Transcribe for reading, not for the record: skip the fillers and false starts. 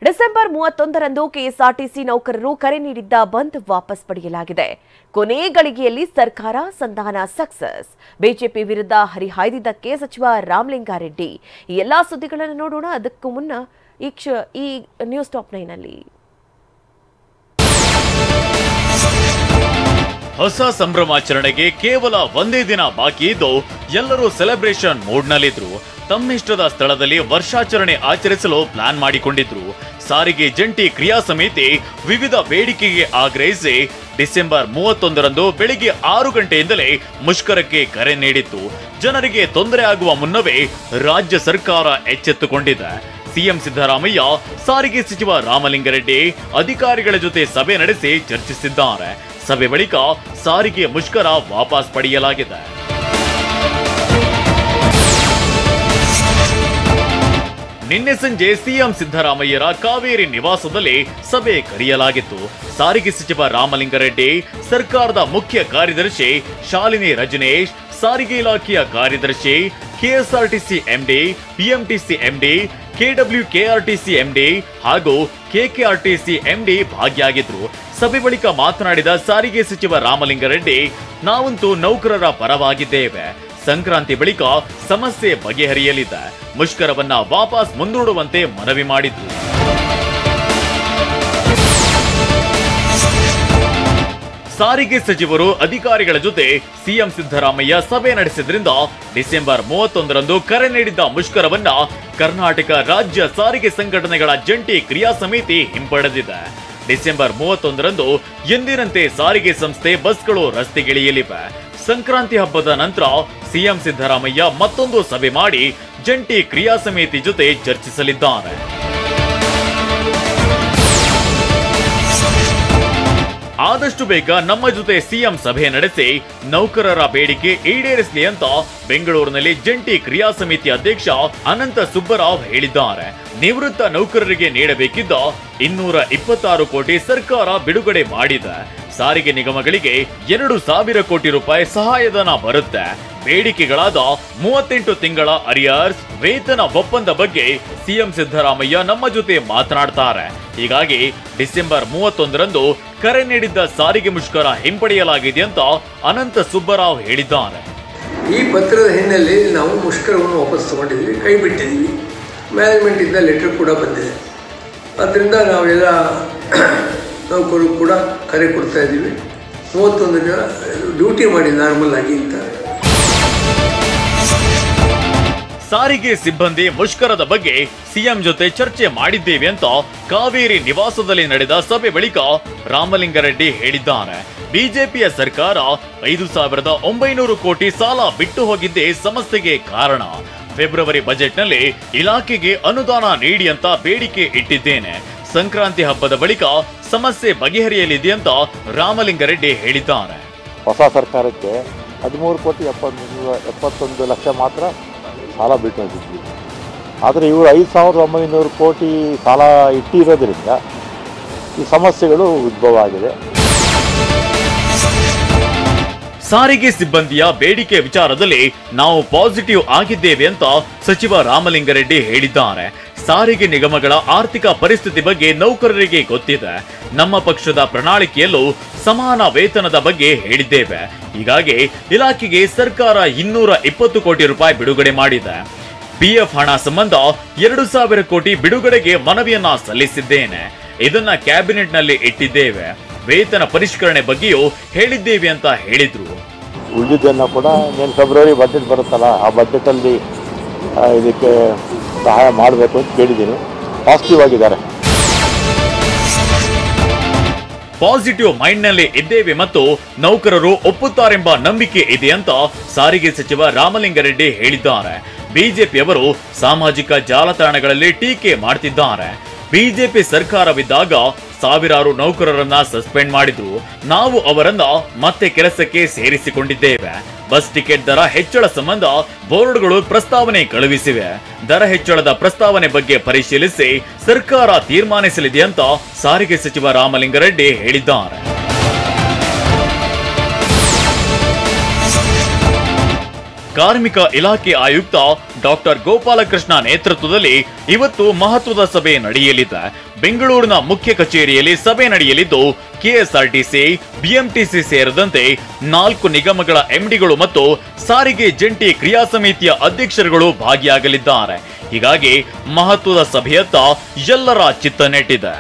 December 31ರಂದು KSRTC ನೌಕರರು ಕರೆ ನೀಡಿದ್ದ ಬಂದ್ ವಾಪಸ್ ಪಡೆಯಲಾಗಿದೆ. ಕೊನೆ ಗಳಿಗೆಯಲ್ಲಿ ಸರ್ಕಾರ ಸಂಧಾನ ಸಕ್ಸಸ್. ಬಿಜೆಪಿ ವಿರುದ್ಧ ಹರಿಹಾಯ್ದಿದ್ದಕ್ಕೆ ಸಚಿವ ರಾಮಲಿಂಗಾರೆಡ್ಡಿ. ಈ ಎಲ್ಲಾ ಸುದ್ದಿಗಳನ್ನು ನೋಡೋಣ. ಅದಕ್ಕೂ ಮುನ್ನ ಈ ನ್ಯೂಸ್ ಟಾಪ್ 9 ನಲ್ಲಿ ಹೊಸ ಸಂಭ್ರಮಾಚರಣೆಗೆ ಕೇವಲ ಒಂದೇ ದಿನ ಬಾಕಿ ಇದ್ದು ಎಲ್ಲರೂ ಸೆಲೆಬ್ರೇಷನ್ ಮೂಡ್ನಲ್ಲಿದ್ರು. ತಮ್ಮಿಷ್ಟದ ಸ್ಥಳದಲ್ಲಿ ವರ್ಷಾಚರಣೆ ಆಚರಿಸಲು ಪ್ಲಾನ್ ಮಾಡಿಕೊಂಡಿದ್ರು. ಸಾರಿಗೆ ಜಂಟಿ ಕ್ರಿಯಾ ಸಮಿತಿ ವಿವಿಧ ಬೇಡಿಕೆಗೆ ಆಗ್ರಹಿಸಿ ಡಿಸೆಂಬರ್ 31ರಂದು ಬೆಳಿಗ್ಗೆ 6 ಗಂಟೆಯಿಂದಲೇ ಮುಷ್ಕರಕ್ಕೆ ಕರೆ ನೀಡಿತ್ತು. ಜನರಿಗೆ ತೊಂದರೆ ಆಗುವ ಮುನ್ನವೇ ರಾಜ್ಯ ಸರ್ಕಾರ ಎಚ್ಚೆತ್ತುಕೊಂಡಿದೆ. ಸಿಎಂ ಸಿದ್ದರಾಮಯ್ಯ, ಸಾರಿಗೆ ಸಚಿವ ರಾಮಲಿಂಗಾರೆಡ್ಡಿ ಅಧಿಕಾರಿಗಳ ಜೊತೆ ಸಭೆ ನಡೆಸಿ ಚರ್ಚಿಸಿದ್ದಾರೆ. ಸಭೆ ಬಳಿಕ ಸಾರಿಗೆ ಮುಷ್ಕರ ವಾಪಸ್ ಪಡೆಯಲಾಗಿದೆ. ನಿನ್ನೆ ಸಂಜೆ ಸಿಎಂ ಸಿದ್ದರಾಮಯ್ಯರ ಕಾವೇರಿ ನಿವಾಸದಲ್ಲಿ ಸಭೆ ಕರೆಯಲಾಗಿತ್ತು. ಸಾರಿಗೆ ಸಚಿವ ರಾಮಲಿಂಗಾರೆಡ್ಡಿ, ಸರ್ಕಾರದ ಮುಖ್ಯ ಕಾರ್ಯದರ್ಶಿ ಶಾಲಿನಿ ರಜನೀಶ್, ಸಾರಿಗೆ ಇಲಾಖೆಯ ಕಾರ್ಯದರ್ಶಿ, KSRTC MD, BMTC MD, KWKRTC MD ಹಾಗೂ ಕೆಕೆಆರ್ಟಿಸಿ ಎಂಡಿ ಭಾಗಿಯಾಗಿದ್ರು. ಸಭೆ ಬಳಿಕ ಮಾತನಾಡಿದ ಸಾರಿಗೆ ಸಚಿವ ರಾಮಲಿಂಗಾರೆಡ್ಡಿ, ನಾವಂತೂ ನೌಕರರ ಪರವಾಗಿದ್ದೇವೆ. ಸಂಕ್ರಾಂತಿ ಬಳಿಕ ಸಮಸ್ಯೆ ಬಗೆಹರಿಯಲಿದೆ. ಮುಷ್ಕರವನ್ನ ವಾಪಸ್ ಮುಂದೂಡುವಂತೆ ಮನವಿ ಮಾಡಿದ್ರು. ಸಾರಿಗೆ ಸಚಿವರು ಅಧಿಕಾರಿಗಳ ಜೊತೆ ಸಿಎಂ ಸಿದ್ದರಾಮಯ್ಯ ಸಭೆ ನಡೆಸಿದ್ರಿಂದ ಡಿಸೆಂಬರ್ 31ರಂದು ಕರೆ ನೀಡಿದ್ದ ಮುಷ್ಕರವನ್ನ ಕರ್ನಾಟಕ ರಾಜ್ಯ ಸಾರಿಗೆ ಸಂಘಟನೆಗಳ ಜಂಟಿ ಕ್ರಿಯಾ ಸಮಿತಿ ಹಿಂಪಡೆದಿದೆ. ಡಿಸೆಂಬರ್ 31ರಂದು ಎಂದಿನಂತೆ ಸಾರಿಗೆ ಸಂಸ್ಥೆ ಬಸ್ಗಳು ರಸ್ತೆಗಿಳಿಯಲಿವೆ. ಸಂಕ್ರಾಂತಿ ಹಬ್ಬದ ನಂತರ ಸಿಎಂ ಸಿದ್ದರಾಮಯ್ಯ ಮತ್ತೊಂದು ಸಭೆ ಮಾಡಿ ಜಂಟಿ ಕ್ರಿಯಾ ಸಮಿತಿ ಜೊತೆ ಚರ್ಚಿಸಲಿದ್ದಾರೆ. ಆದಷ್ಟು ಬೇಗ ನಮ್ಮ ಜೊತೆ ಸಿಎಂ ಸಭೆ ನಡೆಸಿ ನೌಕರರ ಬೇಡಿಕೆ ಈಡೇರಿಸಲಿ ಅಂತ ಬೆಂಗಳೂರಿನಲ್ಲಿ ಜಂಟಿ ಕ್ರಿಯಾ ಸಮಿತಿ ಅಧ್ಯಕ್ಷ ಅನಂತ ಸುಬ್ಬರಾವ್ ಹೇಳಿದ್ದಾರೆ. ನಿವೃತ್ತ ನೌಕರರಿಗೆ ನೀಡಬೇಕಿದ್ದ 226 ಕೋಟಿ ಸರ್ಕಾರ ಬಿಡುಗಡೆ ಮಾಡಿದೆ. ಸಾರಿಗೆ ನಿಗಮಗಳಿಗೆ 2,000 ಕೋಟಿ ರೂಪಾಯಿ ಸಹಾಯಧನ ಬರುತ್ತೆ. ಬೇಡಿಕೆಗಳಾದ 38 ತಿಂಗಳ ಅರಿಯರ್ಸ್, ವೇತನ ಒಪ್ಪಂದ ಬಗ್ಗೆ ಸಿಎಂ ಸಿದ್ದರಾಮಯ್ಯ ನಮ್ಮ ಜೊತೆ ಮಾತನಾಡ್ತಾರೆ. ಹೀಗಾಗಿ ಡಿಸೆಂಬರ್ 31ರಂದು ಕರೆ ನೀಡಿದ್ದ ಸಾರಿಗೆ ಮುಷ್ಕರ ಹಿಂಪಡೆಯಲಾಗಿದೆ ಅಂತ ಅನಂತ ಸುಬ್ಬರಾವ್ ಹೇಳಿದ್ದಾರೆ. ಈ ಪತ್ರದ ಹಿನ್ನೆಲೆಯಲ್ಲಿ ನಾವು ಮುಷ್ಕರವನ್ನು ವಾಪಸ್ ತಗೊಂಡಿದ್ದೀವಿ, ಕೈ ಬಿಟ್ಟಿದ್ದೀವಿ. ಮ್ಯಾನೇಜ್ಮೆಂಟ್ ಇಂದ ಲೆಟರ್ ಕೂಡ ಬಂದಿದೆ. ಅದರಿಂದ ನಾವೆಲ್ಲ ನೌಕರರು ಕೂಡ ಕರೆ ಕೊಡ್ತಾ ಇದ್ದೀವಿ. 31 ದಿನ ಡ್ಯೂಟಿ ಮಾಡಿ ನಾರ್ಮಲ್ ಆಗಿ ಅಂತ. ಸಾರಿಗೆ ಸಿಬ್ಬಂದಿ ಮುಷ್ಕರದ ಬಗ್ಗೆ ಸಿಎಂ ಜೊತೆ ಚರ್ಚೆ ಮಾಡಿದ್ದೇವೆ ಅಂತ ಕಾವೇರಿ ನಿವಾಸದಲ್ಲಿ ನಡೆದ ಸಭೆ ಬಳಿಕ ರಾಮಲಿಂಗಾರೆಡ್ಡಿ ಹೇಳಿದ್ದಾರೆ. ಬಿಜೆಪಿಯ ಸರ್ಕಾರ 5,900 ಕೋಟಿ ಸಾಲ ಬಿಟ್ಟು ಹೋಗಿದ್ದೇ ಸಮಸ್ಯೆಗೆ ಕಾರಣ. ಫೆಬ್ರವರಿ ಬಜೆಟ್ನಲ್ಲಿ ಇಲಾಖೆಗೆ ಅನುದಾನ ನೀಡಿ ಅಂತ ಬೇಡಿಕೆ ಇಟ್ಟಿದ್ದೇನೆ. ಸಂಕ್ರಾಂತಿ ಹಬ್ಬದ ಬಳಿಕ ಸಮಸ್ಯೆ ಬಗೆಹರಿಯಲಿದೆ ಅಂತ ರಾಮಲಿಂಗಾರೆಡ್ಡಿ ಹೇಳಿದ್ದಾರೆ. ಹೊಸ ಸರ್ಕಾರಕ್ಕೆ 13,71 ಲಕ್ಷ ಮಾತ್ರ ಸಾಲ ಬಿಟ್ಟು ಹೋಗಿದ್ವಿ. ಆದರೆ ಇವರು 5,900 ಕೋಟಿ ಸಾಲ ಇಟ್ಟಿರೋದ್ರಿಂದ ಈ ಸಮಸ್ಯೆಗಳು ಉದ್ಭವ ಆಗಿದೆ. ಸಾರಿಗೆ ಸಿಬ್ಬಂದಿಯ ಬೇಡಿಕೆ ವಿಚಾರದಲ್ಲಿ ನಾವು ಪಾಸಿಟಿವ್ ಆಗಿದ್ದೇವೆ ಅಂತ ಸಚಿವ ರಾಮಲಿಂಗಾರೆಡ್ಡಿ ಹೇಳಿದ್ದಾರೆ. ಸಾರಿಗೆ ನಿಗಮಗಳ ಆರ್ಥಿಕ ಪರಿಸ್ಥಿತಿ ಬಗ್ಗೆ ನೌಕರರಿಗೆ ಗೊತ್ತಿದೆ. ನಮ್ಮ ಪಕ್ಷದ ಪ್ರಣಾಳಿಕೆಯಲ್ಲೂ ಸಮಾನ ವೇತನದ ಬಗ್ಗೆ ಹೇಳಿದ್ದೇವೆ. ಹೀಗಾಗಿ ಇಲಾಖೆಗೆ ಸರ್ಕಾರ 220 ಕೋಟಿ ರೂಪಾಯಿ ಬಿಡುಗಡೆ ಮಾಡಿದೆ. ಪಿಎಫ್ ಹಣ ಸಂಬಂಧ 2,000 ಕೋಟಿ ಬಿಡುಗಡೆಗೆ ಮನವಿಯನ್ನ ಸಲ್ಲಿಸಿದ್ದೇನೆ. ಇದನ್ನ ಕ್ಯಾಬಿನೆಟ್ನಲ್ಲಿ ಇಟ್ಟಿದ್ದೇವೆ. ವೇತನ ಪರಿಷ್ಕರಣೆ ಬಗ್ಗೆಯೂ ಹೇಳಿದ್ದೇವೆ ಅಂತ ಹೇಳಿದ್ರು. ಉಳಿದಿದ್ದನ್ನು ಕೂಡ ಫೆಬ್ರವರಿ ಬಜೆಟ್ ಬರುತ್ತಲ್ಲ, ಆ ಬಜೆಟಲ್ಲಿ ಇದಕ್ಕೆ ಸಹಾಯ ಮಾಡಬೇಕು ಅಂತ ಕೇಳಿದ್ದೀನಿ. ಪಾಸಿಟಿವ್ ಆಗಿದ್ದಾರೆ. ಪಾಸಿಟಿವ್ ಮೈಂಡ್ನಲ್ಲಿ ಇದ್ದೇವೆ ಮತ್ತು ನೌಕರರು ಒಪ್ಪುತ್ತಾರೆಂಬ ನಂಬಿಕೆ ಇದೆ ಅಂತ ಸಾರಿಗೆ ಸಚಿವ ರಾಮಲಿಂಗಾರೆಡ್ಡಿ ಹೇಳಿದ್ದಾರೆ. ಬಿಜೆಪಿಯವರು ಸಾಮಾಜಿಕ ಜಾಲತಾಣಗಳಲ್ಲಿ ಟೀಕೆ ಮಾಡ್ತಿದ್ದಾರೆ. ಬಿಜೆಪಿ ಸರ್ಕಾರವಿದ್ದಾಗ ಸಾವಿರಾರು ನೌಕರರನ್ನ ಸಸ್ಪೆಂಡ್ ಮಾಡಿದ್ರು. ನಾವು ಅವರನ್ನ ಮತ್ತೆ ಕೆಲಸಕ್ಕೆ ಸೇರಿಸಿಕೊಂಡಿದ್ದೇವೆ. ಬಸ್ ಟಿಕೆಟ್ ದರ ಹೆಚ್ಚಳ ಸಂಬಂಧ ಬೋರ್ಡ್ಗಳು ಪ್ರಸ್ತಾವನೆ ಕಳುಹಿಸಿವೆ. ದರ ಹೆಚ್ಚಳದ ಪ್ರಸ್ತಾವನೆ ಬಗ್ಗೆ ಪರಿಶೀಲಿಸಿ ಸರ್ಕಾರ ತೀರ್ಮಾನಿಸಲಿದೆ ಅಂತ ಸಾರಿಗೆ ಸಚಿವ ರಾಮಲಿಂಗಾರೆಡ್ಡಿ ಹೇಳಿದ್ದಾರೆ. ಕಾರ್ಮಿಕ ಇಲಾಖೆ ಆಯುಕ್ತ ಡಾಕ್ಟರ್ ಗೋಪಾಲಕೃಷ್ಣ ನೇತೃತ್ವದಲ್ಲಿ ಇವತ್ತು ಮಹತ್ವದ ಸಭೆ ನಡೆಯಲಿದೆ. ಬೆಂಗಳೂರಿನ ಮುಖ್ಯ ಕಚೇರಿಯಲ್ಲಿ ಸಭೆ ನಡೆಯಲಿದ್ದು ಕೆಎಸ್ಆರ್ಟಿಸಿ, ಬಿಎಂಟಿಸಿ ಸೇರಿದಂತೆ 4 ನಿಗಮಗಳ ಎಂಡಿಗಳು ಮತ್ತು ಸಾರಿಗೆ ಜಂಟಿ ಕ್ರಿಯಾ ಸಮಿತಿಯ ಅಧ್ಯಕ್ಷರುಗಳು ಭಾಗಿಯಾಗಲಿದ್ದಾರೆ. ಹೀಗಾಗಿ ಮಹತ್ವದ ಸಭೆಯತ್ತ ಎಲ್ಲರ ಚಿತ್ತ ನೆಟ್ಟಿದೆ.